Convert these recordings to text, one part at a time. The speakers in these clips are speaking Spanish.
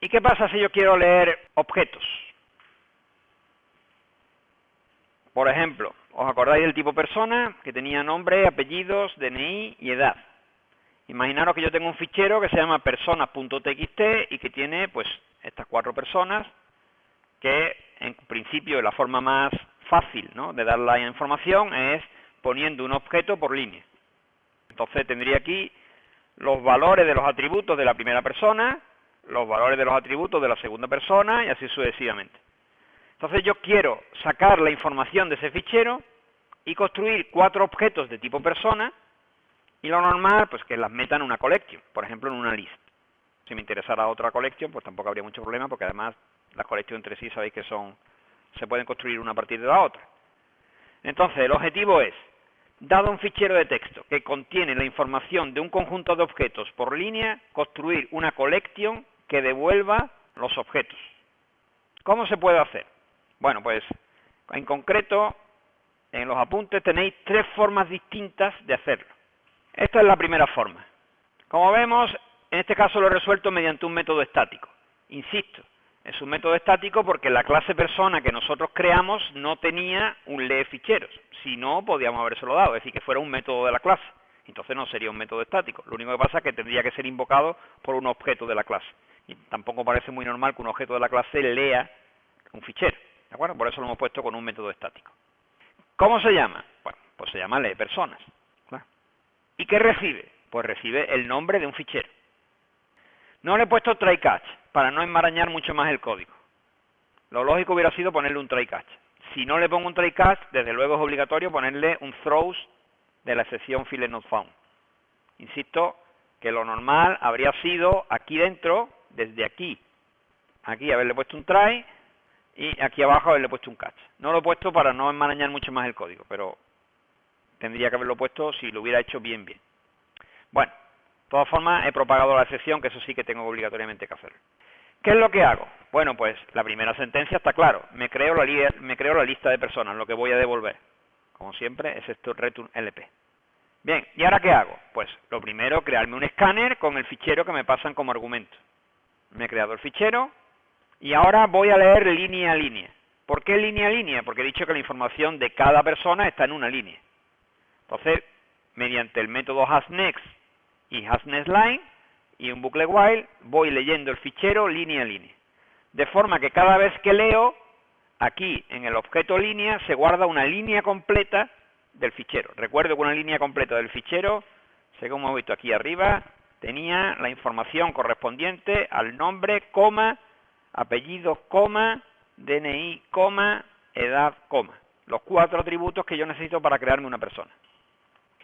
¿Y qué pasa si yo quiero leer objetos? Por ejemplo, ¿os acordáis del tipo persona que tenía nombre, apellidos, DNI y edad? Imaginaros que yo tengo un fichero que se llama personas.txt y que tiene pues estas 4 personas que en principio la forma más fácil, ¿no?, de dar la información es poniendo un objeto por línea. Entonces tendría aquí los valores de los atributos de la primera persona, los valores de los atributos de la segunda persona y así sucesivamente. Entonces yo quiero sacar la información de ese fichero y construir 4 objetos de tipo persona y lo normal pues que las meta en una collection, por ejemplo en una list. Si me interesara otra collection pues tampoco habría mucho problema porque además las collections entre sí sabéis que se pueden construir una a partir de la otra. Entonces el objetivo es, dado un fichero de texto que contiene la información de un conjunto de objetos por línea, construir una collection que devuelva los objetos. ¿Cómo se puede hacer? Bueno, pues en concreto, en los apuntes tenéis 3 formas distintas de hacerlo. Esta es la primera forma. Como vemos, en este caso lo he resuelto mediante un método estático. Insisto, es un método estático porque la clase persona que nosotros creamos no tenía un lee ficheros. Si no, podíamos habérselo dado, es decir, que fuera un método de la clase. Entonces no sería un método estático. Lo único que pasa es que tendría que ser invocado por un objeto de la clase. Y tampoco parece muy normal que un objeto de la clase lea un fichero. ¿De acuerdo? Por eso lo hemos puesto con un método estático. ¿Cómo se llama? Bueno, pues se llama lee personas. Claro. ¿Y qué recibe? Pues recibe el nombre de un fichero. No le he puesto try catch para no enmarañar mucho más el código. Lo lógico hubiera sido ponerle un try catch. Si no le pongo un try catch, desde luego es obligatorio ponerle un throws de la excepción field not found. Insisto que lo normal habría sido aquí dentro, desde aquí haberle puesto un try y aquí abajo haberle puesto un catch. No lo he puesto para no enmarañar mucho más el código, pero tendría que haberlo puesto si lo hubiera hecho bien. Bueno, de todas formas he propagado la excepción, que eso sí que tengo obligatoriamente que hacerlo. ¿Qué es lo que hago? Bueno, pues la primera sentencia está claro. Me creo la lista de personas, lo que voy a devolver. Como siempre, es esto return LP. Bien, ¿y ahora qué hago? Pues lo primero, crearme un escáner con el fichero que me pasan como argumento. Me he creado el fichero y ahora voy a leer línea a línea. ¿Por qué línea a línea? Porque he dicho que la información de cada persona está en una línea. Entonces, mediante el método hasNext y hasNextLine y un bucle while, voy leyendo el fichero línea a línea. De forma que cada vez que leo, aquí en el objeto línea se guarda una línea completa del fichero. Recuerdo que una línea completa del fichero, según hemos visto aquí arriba, tenía la información correspondiente al nombre, coma, apellidos, coma, DNI, coma, edad, coma. Los 4 atributos que yo necesito para crearme una persona.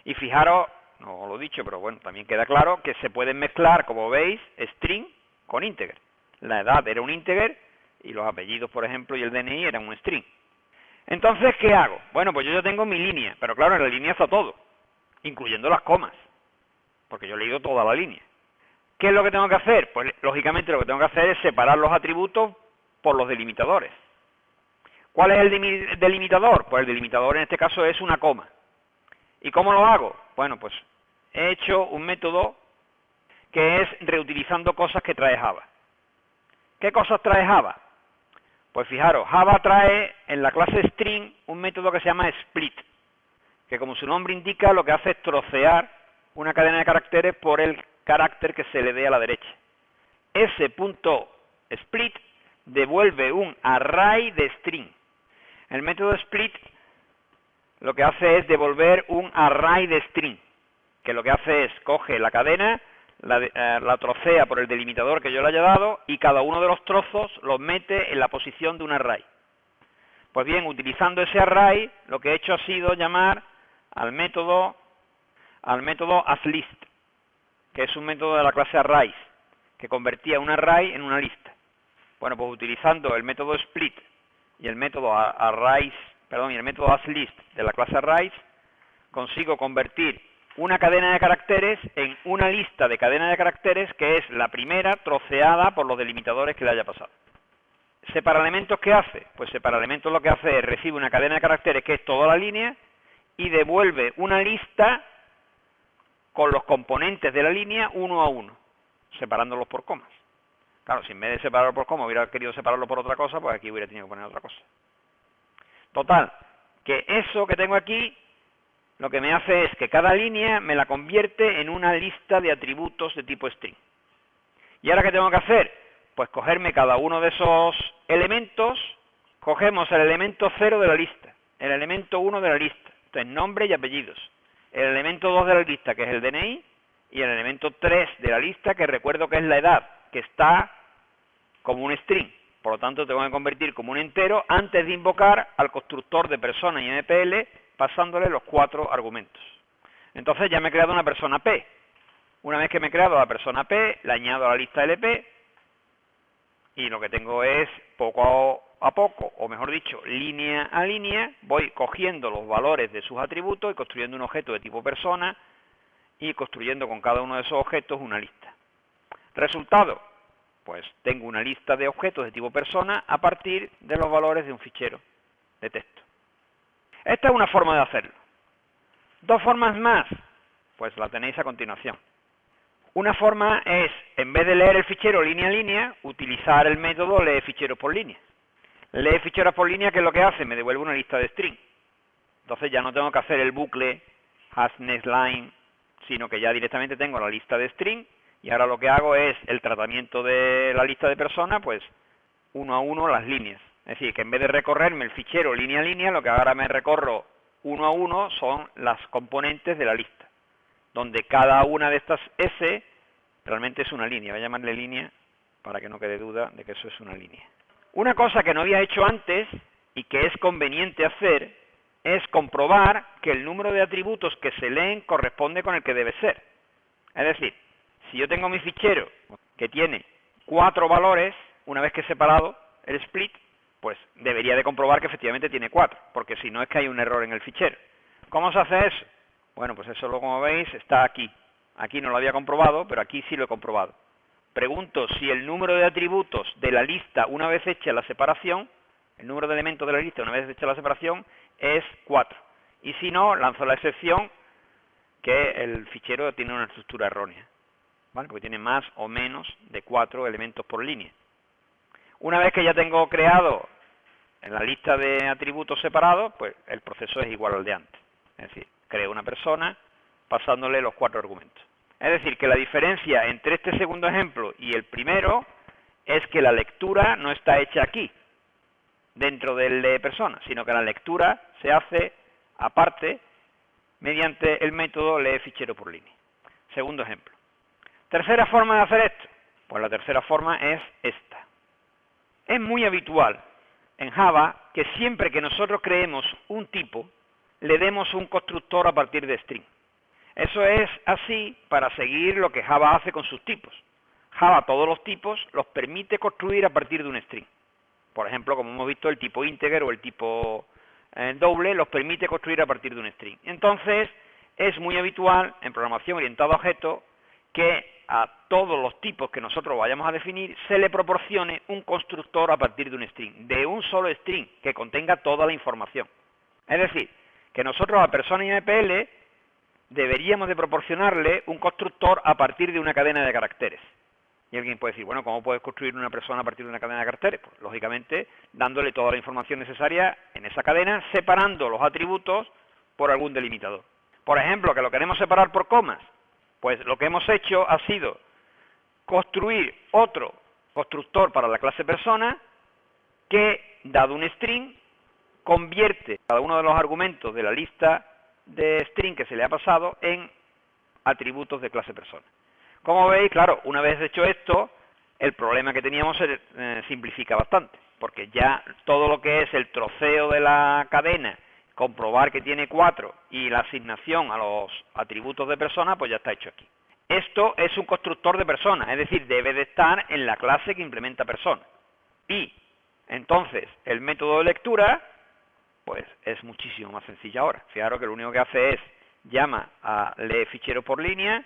Y fijaros, no lo he dicho, pero bueno, también queda claro que se pueden mezclar, como veis, string con integer. La edad era un integer y los apellidos, por ejemplo, y el DNI eran un string. Entonces, ¿qué hago? Bueno, pues yo ya tengo mi línea, pero claro, en la línea está todo, incluyendo las comas, porque yo he leído toda la línea. ¿Qué es lo que tengo que hacer? Pues lógicamente lo que tengo que hacer es separar los atributos por los delimitadores. ¿Cuál es el delimitador? Pues el delimitador en este caso es una coma. ¿Y cómo lo hago? Bueno, pues he hecho un método que es reutilizando cosas que trae Java. ¿Qué cosas trae Java? Pues fijaros, Java trae en la clase string un método que se llama split, que como su nombre indica lo que hace es trocear una cadena de caracteres por el carácter que se le dé a la derecha. Ese punto split devuelve un array de string. El método split lo que hace es devolver un array de string, que lo que hace es coge la cadena, la trocea por el delimitador que yo le haya dado y cada uno de los trozos los mete en la posición de un array. Pues bien, utilizando ese array, lo que he hecho ha sido llamar al método asList, que es un método de la clase arrays, que convertía un array en una lista. Bueno, pues utilizando el método split y el método asList de la clase arrays, consigo convertir una cadena de caracteres en una lista de cadena de caracteres que es la primera troceada por los delimitadores que le haya pasado. ¿Separaelementos qué hace? Pues separaelementos lo que hace es recibe una cadena de caracteres que es toda la línea y devuelve una lista con los componentes de la línea uno a uno, separándolos por comas. Claro, si en vez de separarlo por coma hubiera querido separarlo por otra cosa, pues aquí hubiera tenido que poner otra cosa. Total, que eso que tengo aquí, lo que me hace es que cada línea me la convierte en una lista de atributos de tipo string. ¿Y ahora qué tengo que hacer? Pues cogerme cada uno de esos elementos, cogemos el elemento 0 de la lista, el elemento 1 de la lista, entonces nombre y apellidos, el elemento 2 de la lista, que es el DNI, y el elemento 3 de la lista, que recuerdo que es la edad, que está como un string. Por lo tanto, tengo que convertir como un entero antes de invocar al constructor de persona y MPL, pasándole los 4 argumentos. Entonces ya me he creado una persona P. Una vez que me he creado la persona P, la añado a la lista LP, y lo que tengo es poco a poco, o mejor dicho, línea a línea, voy cogiendo los valores de sus atributos y construyendo un objeto de tipo persona y construyendo con cada uno de esos objetos una lista. Resultado, pues tengo una lista de objetos de tipo persona a partir de los valores de un fichero de texto. Esta es una forma de hacerlo. Dos formas más, pues la tenéis a continuación. Una forma es, en vez de leer el fichero línea a línea, utilizar el método lee ficheros por línea. Lee ficheros por línea, ¿qué es lo que hace? Me devuelve una lista de string. Entonces ya no tengo que hacer el bucle hasNextLine, sino que ya directamente tengo la lista de string, y ahora lo que hago es el tratamiento de la lista de personas, pues uno a uno las líneas. Es decir, que en vez de recorrerme el fichero línea a línea, lo que ahora me recorro uno a uno son las componentes de la lista, donde cada una de estas S realmente es una línea. Voy a llamarle línea para que no quede duda de que eso es una línea. Una cosa que no había hecho antes y que es conveniente hacer es comprobar que el número de atributos que se leen corresponde con el que debe ser. Es decir, si yo tengo mi fichero que tiene 4 valores, una vez que he separado el split, pues debería de comprobar que efectivamente tiene 4, porque si no es que hay un error en el fichero. ¿Cómo se hace eso? Bueno, pues eso, como veis, está aquí. Aquí no lo había comprobado, pero aquí sí lo he comprobado. Pregunto si el número de atributos de la lista, una vez hecha la separación, el número de elementos de la lista, una vez hecha la separación, es 4. Y si no, lanzo la excepción que el fichero tiene una estructura errónea, ¿vale? Porque tiene más o menos de 4 elementos por línea. Una vez que ya tengo creado en la lista de atributos separados, pues el proceso es igual al de antes. Es decir, creo una persona pasándole los 4 argumentos. Es decir, que la diferencia entre este segundo ejemplo y el primero es que la lectura no está hecha aquí, dentro del de persona, sino que la lectura se hace aparte mediante el método lee fichero por línea. Segundo ejemplo. Tercera forma de hacer esto. Pues la tercera forma es esta. Es muy habitual en Java que siempre que nosotros creemos un tipo, le demos un constructor a partir de string. Eso es así para seguir lo que Java hace con sus tipos. Java todos los tipos los permite construir a partir de un string. Por ejemplo, como hemos visto, el tipo integer o el tipo doble los permite construir a partir de un string. Entonces, es muy habitual en programación orientada a objetos que a todos los tipos que nosotros vayamos a definir se le proporcione un constructor a partir de un string, de un solo string que contenga toda la información. Es decir, que nosotros a persona y MPL deberíamos de proporcionarle un constructor a partir de una cadena de caracteres. Y alguien puede decir, bueno, ¿cómo puedes construir una persona a partir de una cadena de caracteres? Pues lógicamente dándole toda la información necesaria en esa cadena, separando los atributos por algún delimitador. Por ejemplo, que lo queremos separar por comas, pues lo que hemos hecho ha sido construir otro constructor para la clase persona que, dado un string, convierte cada uno de los argumentos de la lista de string que se le ha pasado en atributos de clase persona. Como veis, claro, una vez hecho esto, el problema que teníamos se simplifica bastante, porque ya todo lo que es el troceo de la cadena, comprobar que tiene 4 y la asignación a los atributos de persona, pues ya está hecho aquí. Esto es un constructor de persona, es decir, debe de estar en la clase que implementa persona. Y entonces el método de lectura pues es muchísimo más sencillo ahora. Fijaros que lo único que hace es llama a lee fichero por línea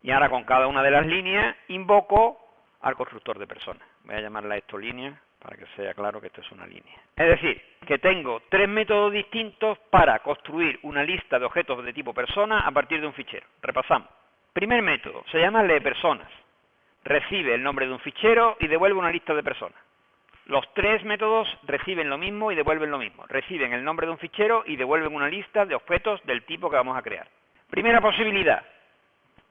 y ahora con cada una de las líneas invoco al constructor de persona. Voy a llamarla a esto línea para que sea claro que esto es una línea. Es decir, que tengo 3 métodos distintos para construir una lista de objetos de tipo persona a partir de un fichero. Repasamos. Primer método, se llama leepersonas. recibe el nombre de un fichero y devuelve una lista de personas. Los tres métodos reciben lo mismo y devuelven lo mismo. Reciben el nombre de un fichero y devuelven una lista de objetos del tipo que vamos a crear. Primera posibilidad,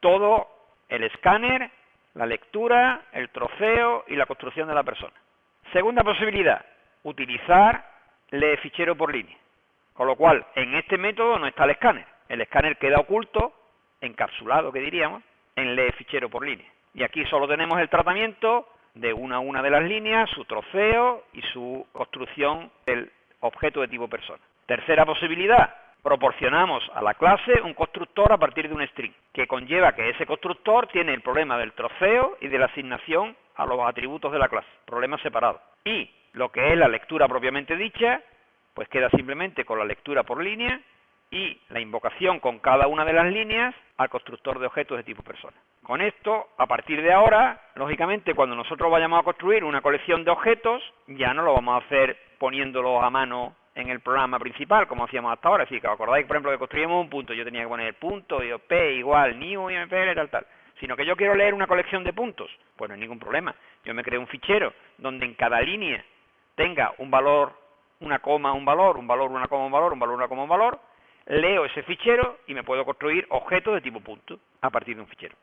todo el escáner, la lectura, el troceo y la construcción de la persona. Segunda posibilidad, utilizar lee fichero por línea. Con lo cual, en este método no está el escáner. El escáner queda oculto, encapsulado, que diríamos, en lee fichero por línea. Y aquí solo tenemos el tratamiento de una a una de las líneas, su troceo y su construcción del objeto de tipo persona. Tercera posibilidad, proporcionamos a la clase un constructor a partir de un string, que conlleva que ese constructor tiene el problema del troceo y de la asignación a los atributos de la clase, problemas separados. Y lo que es la lectura propiamente dicha, pues queda simplemente con la lectura por línea y la invocación con cada una de las líneas al constructor de objetos de tipo persona. Con esto, a partir de ahora, lógicamente, cuando nosotros vayamos a construir una colección de objetos, ya no lo vamos a hacer poniéndolos a mano en el programa principal, como hacíamos hasta ahora. Así que, ¿acordáis, por ejemplo, que construíamos un punto? Yo tenía que poner punto, y p igual, new, mfl, tal. Sino que yo quiero leer una colección de puntos. Pues no hay ningún problema. Yo me creo un fichero donde en cada línea tenga un valor, una coma, un valor, una coma, un valor, una coma, un valor. Leo ese fichero y me puedo construir objetos de tipo punto a partir de un fichero.